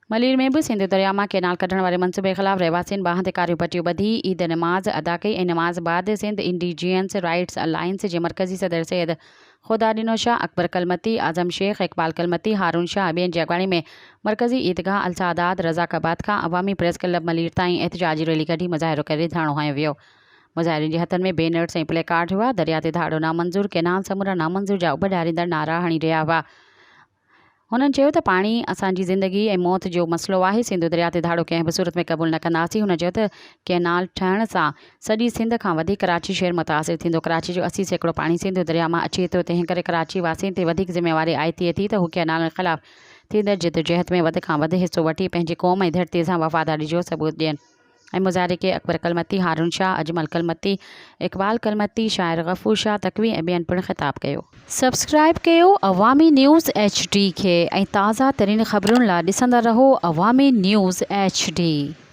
मलीर में भी सिंध दरिया में कैनाल कढ़ण वारे मनसूबे खिलाफ रहवासियों बाह ते कारियूं पटियूं ॿधी ईद नमाज़ अदा कई ऐं नमाज़ बाद सिंध इंडिजियंस राइट्स अलायंस जे मरकज़ी सदर सैयद खुदा ॾिनो शाह, अकबर कलमती, आज़म शेख, इकबाल कलमती, हारून शाह ॿियनि जी अॻवानी में मरकज़ी ईदगाह अलसादात रज़ाकाबाद खां अवामी प्रेस क्लब मलीर ताईं एहतजाजी रैली कढी मुज़ाहिरो करे धारणो हयो वियो। मुज़ाहिरीन जे हथनि में बैनर्स ऐं प्लेकार्ड हुआ। दरिया ते धाड़ो नामंज़ूर, कैनाल समूरा नामंज़ूर जा उब ॾियारींदड़ नारा हणी रहिया हुआ। हुननि चयो त पाणी असांजी ज़िंदगी ऐं मौत जो मसइलो आहे। सिंध दरिया ते धाड़ो कंहिं बि सूरत में क़बूल न कंदासीं। हुन चयो त कैनाल ठहण सां सॼी सिंध खां वधीक कराची शहर मुतासिर थींदो। कराची जो 80% पाणी सिंध दरिया मां अचे थो। तंहिं करे कराची वासियुनि ते वधीक ज़िम्मेवारी आहे थिए थी त हू कैनाल ख़िलाफ़ थींदड़ जिदोजहद में वधि खां वधि हिसो वठी पंहिंजी क़ौम ऐं धरतीअ सां वफ़ादारी जो सबूत ॾियनि। ऐं मुज़ाहिरे खे अकबर कलमती, हारून शाह, अजमल कलमती, इकबाल कलमती, शाइर गफ़ूर शाह तकवी ऐं ॿियनि पिणु ख़िताब कयो। सब्सक्राइब कयो अवामी न्यूज़ HD खे ऐं ताज़ा तरीन ख़बरुनि लाइ ॾिसंदा रहो अवामी न्यूज़ HD।